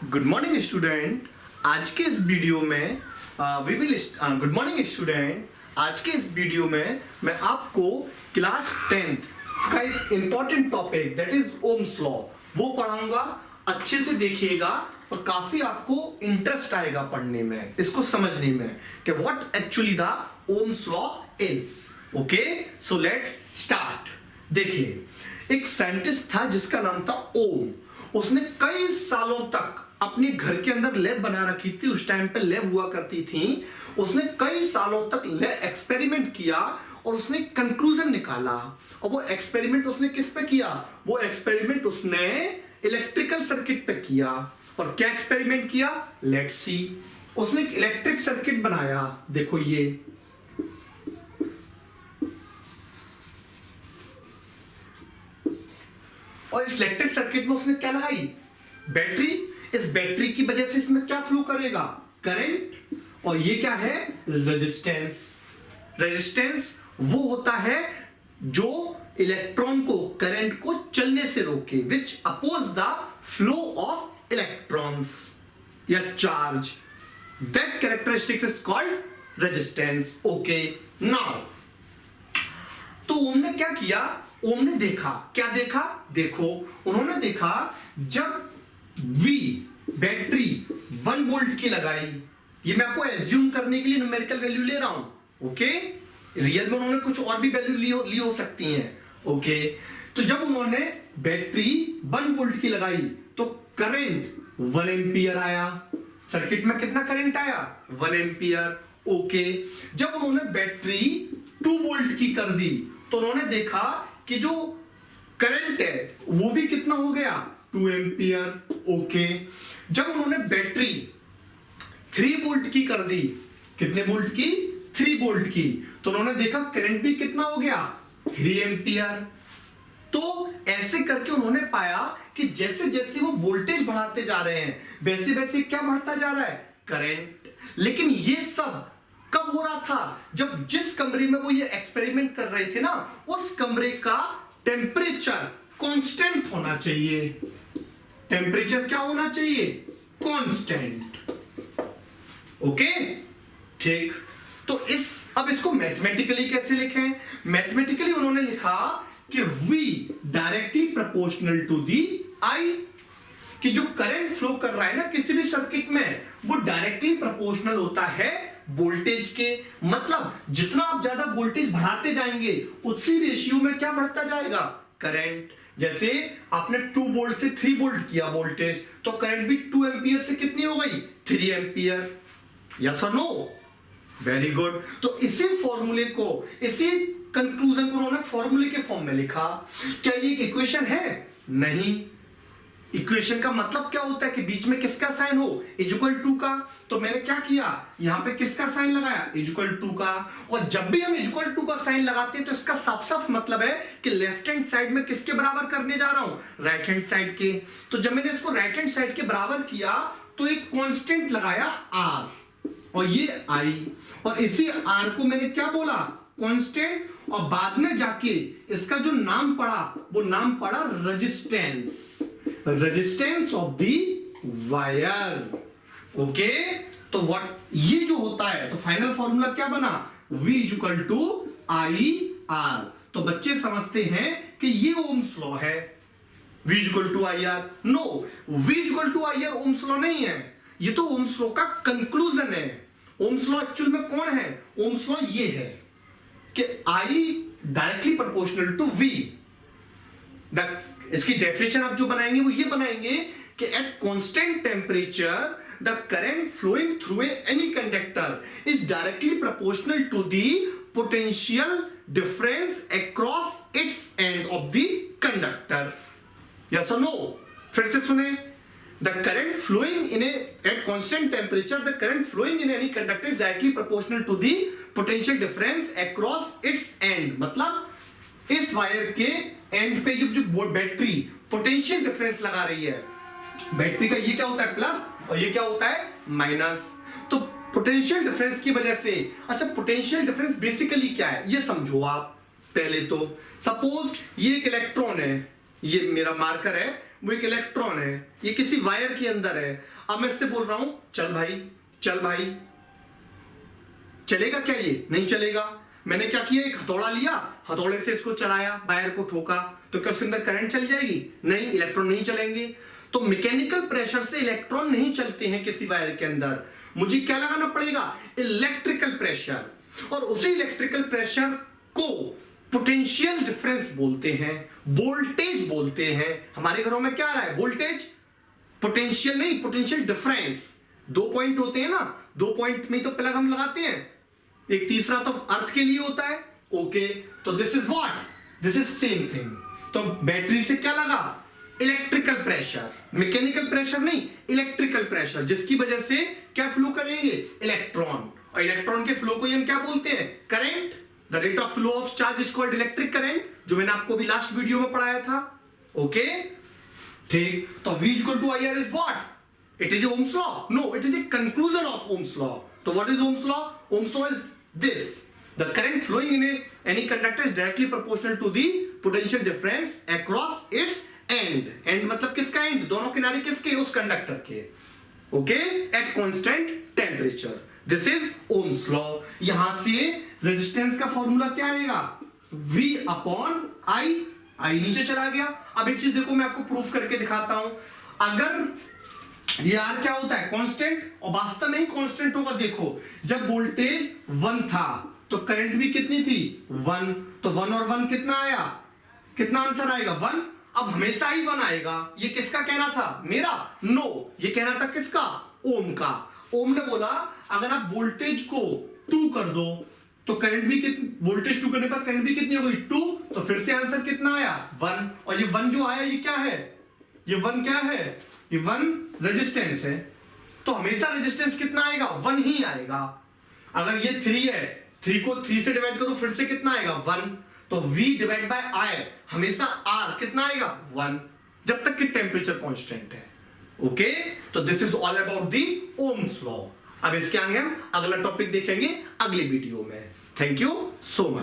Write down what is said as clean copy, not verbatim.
Good morning student. आज के इस वीडियो में गुड मॉर्निंग स्टूडेंट। आज के इस वीडियो में मैं आपको क्लास 10th का एक important topic that is Ohm's law वो पढ़ाऊंगा। अच्छे से देखिएगा और काफी आपको इंटरेस्ट आएगा पढ़ने में, इसको समझने में कि what actually the Ohm's law is. Okay, so let's start. देखिए, एक साइंटिस्ट था जिसका नाम था ओम। उसने कई सालों तक अपने घर के अंदर लैब बना रखी थी। उस टाइम पे लैब हुआ करती थी। उसने कई सालों तक लैब एक्सपेरिमेंट किया और उसने कंक्लूजन निकाला। और वो एक्सपेरिमेंट उसने किस पे किया? वो एक्सपेरिमेंट उसने इलेक्ट्रिकल सर्किट पे किया। और क्या एक्सपेरिमेंट किया? Let's see. उसने एक इलेक्ट्रिक सर्किट बनाया। देखो ये और इस इलेक्ट्रिक सर्किट में उसने क्या लगाई? बैटरी। इस बैटरी की वजह से इसमें क्या फ्लो करेगा? करंट। और ये क्या है? रेजिस्टेंस। रेजिस्टेंस वो होता है जो इलेक्ट्रॉन को, करंट को चलने से रोके, which oppose the flow of electrons या चार्ज। That characteristics is called resistance. Okay, now तो उन्होंने क्या किया? ओम ने देखा। क्या देखा? देखो, उन्होंने देखा जब वी बैटरी 1 वोल्ट की लगाई। ये मैं आपको एज्यूम करने के लिए न्यूमेरिकल वैल्यू ले रहा हूं। ओके, रियल में उन्होंने कुछ और भी वैल्यू ली हो सकती हैं। ओके, तो जब उन्होंने बैटरी 1 वोल्ट की लगाई तो करंट 1 एम्पियर आया। सर्किट में कितना करंट आया? 1 एम्पियर। ओके, जब उन्होंने बैटरी 2 वोल्ट की कर दी तो उन्होंने देखा कि जो करंट है वो भी कितना हो गया? 2 एम्पियर। ओके, जब उन्होंने बैटरी 3 वोल्ट की कर दी, कितने वोल्ट की? 3 वोल्ट की, तो उन्होंने देखा करंट भी कितना हो गया? 3 एम्पियर। तो ऐसे करके उन्होंने पाया कि जैसे जैसे वो वोल्टेज बढ़ाते जा रहे हैं वैसे वैसे क्या बढ़ता जा रहा है? करंट। लेकिन ये सब कब हो रहा था? जब जिस कमरे में वो ये एक्सपेरिमेंट कर रहे थे ना, उस कमरे का टेम्परेचर कांस्टेंट होना चाहिए। टेम्परेचर क्या होना चाहिए? कांस्टेंट। ओके, ठीक। तो अब इसको मैथमेटिकली कैसे लिखें? मैथमेटिकली उन्होंने लिखा कि V directly proportional to the I, कि जो करंट फ्लो कर रहा है ना किसी भी सर्किट में, वो डायरेक्टली प्रोपोर्शनल होता है वोल्टेज के। मतलब जितना आप ज्यादा वोल्टेज बढ़ाते जाएंगे उसी रेशियो में क्या बढ़ता जाएगा? करंट। जैसे आपने 2 वोल्ट से 3 वोल्ट किया वोल्टेज, तो करंट भी 2 एम्पियर से कितनी हो गई? 3 एम्पियर। यस और नो? Very good. तो इसी फॉर्मूले को, इसी कंक्लूजन को उन्होंने फॉर्मूले के फॉर्म में लिखा। क्या ये एक इक्वेशन है? नहीं। इक्वेशन का मतलब क्या होता है कि बीच में किसका साइन हो? इक्वल टू का। तो मैंने क्या किया? यहां पे किसका साइन लगाया? इक्वल टू का। और जब भी हम इक्वल टू का साइन लगाते हैं तो इसका साफ साफ मतलब है कि लेफ्ट हैंड साइड में किसके बराबर करने जा रहा हूं? राइट हैंड साइड के। तो जब मैंने इसको राइट हैंड साइड के बराबर किया तो एक कांस्टेंट लगाया R, और ये I, और इसी R को मैंने क्या बोला? कांस्टेंट। और बाद में जाके इसका जो नाम पड़ा वो नाम पड़ा resistance. Resistance of the wire. Okay, तो व्हाट ये जो होता है, तो फाइनल फॉर्मूला क्या बना? V equal to I R। तो बच्चे समझते हैं कि ये ओम्स लॉ है, V equal to I R। No, V equal to I R Ohm's law नहीं है, ये तो ओम्स लॉ का कंक्लूजन है। ओम्स लॉ एक्चुअल में कौन है? ओम्स लॉ ये है कि I directly proportional to V। इसकी डेफिनेशन आप जो बनाएंगे वो ये बनाएंगे कि at constant temperature the current flowing through any conductor is directly proportional to the potential difference across its end of the conductor. Yes और नो? फिर से सुने। The current flowing in at constant temperature the current flowing in any conductor is directly proportional to the potential difference across its end. मतलब इस wire के and पे जो battery potential difference लगा रही है, बैटरी का ये क्या होता है? प्लस, और ये क्या होता है? माइनस। तो पोटेंशियल डिफरेंस की वजह से, अच्छा पोटेंशियल डिफरेंस बेसिकली क्या है ये समझो आप पहले तो। सपोज ये एक इलेक्ट्रॉन है, ये मेरा मार्कर है, वो एक इलेक्ट्रॉन है, ये किसी वायर के अंदर है। अब मैं इससे बोल रहा हूं चल भाई, चल भाई, चलेगा क्या? ये नहीं चलेगा। मैंने क्या किया, एक हथौड़ा लिया, हथौड़े से इसको चलाया, वायर को ठोका, तो क्या उसके अंदर करंट चल जाएगी? नहीं, इलेक्ट्रॉन नहीं चलेंगे। तो मैकेनिकल प्रेशर से इलेक्ट्रॉन नहीं चलते हैं किसी वायर के अंदर। मुझे क्या लगाना पड़ेगा? Electrical pressure. और उसी इलेक्ट्रिकल प्रेशर को पोटेंशियल डिफरेंस बोलते हैं, वोल्टेज बोलते हैं। हमारे घरों में क्या आ रहा है? वोल्टेज, पोटेंशियल नहीं, पोटेंशियल डिफरेंस। 2 पॉइंट होते हैं ना, 2 पॉइंट में तो प्लग हम लगाते हैं, एक तीसरा तो अर्थ के लिए होता है। ओके, तो this is what, this is same thing. तो बैटरी से क्या लगा? इलेक्ट्रिकल प्रेशर, मैकेनिकल प्रेशर नहीं, इलेक्ट्रिकल प्रेशर, जिसकी वजह से क्या फ्लो करेंगे? इलेक्ट्रॉन। और इलेक्ट्रॉन के फ्लो को हम क्या बोलते हैं? Current. The rate of flow of charge is called electric current, जो मैंने आपको भी लास्ट वीडियो में पढ़ाया था। ओके, ठीक। तो V equal to IR is what? It is Ohm's law? No, it is a conclusion of Ohm's law. So what is Ohm's law? Ohm's law is this: the current flowing in any conductor is directly proportional to the potential difference across its end. End मतलब किसका end? दोनों किनारे किसके? उस conductor के। Okay? At constant temperature. This is Ohm's law. यहां से resistance का फॉर्मूला क्या आएगा? V upon I. I नीचे चला गया। अब एक चीज देखो, मैं आपको प्रूफ करके दिखाता हूं। अगर ये आर क्या होता है? कांस्टेंट, और वास्तव में ही कांस्टेंट होगा। देखो, जब वोल्टेज 1 था तो करंट भी कितनी थी? 1। तो 1 और 1 कितना आया? कितना आंसर आएगा? 1। अब हमेशा ही 1 आएगा। ये किसका कहना था? मेरा? नो, ये कहना था किसका? ओम का। ओम ने बोला अगर आप वोल्टेज को 2 कर दो तो करंट भी वोल्टेज 2 करने पर करंट भी कितनी हो गई? 2। तो फिर से आंसर कितना आया? 1। और ये 1 जो आया ये क्या है? ये 1 क्या है? ये 1 रेजिस्टेंस है। तो हमेशा रेजिस्टेंस कितना आएगा? 1 ही आएगा। अगर ये 3 है, 3 को 3 से डिवाइड करो, फिर से कितना आएगा? 1। तो V डिवाइड बाय I, हमेशा R कितना आएगा? 1, जब तक कि टेम्परेचर कांस्टेंट है। ओके, तो this is all about the Ohm's law. अब इसके आगे हम अगला टॉपिक देखेंगे अगले वीडियो में। Thank you so much.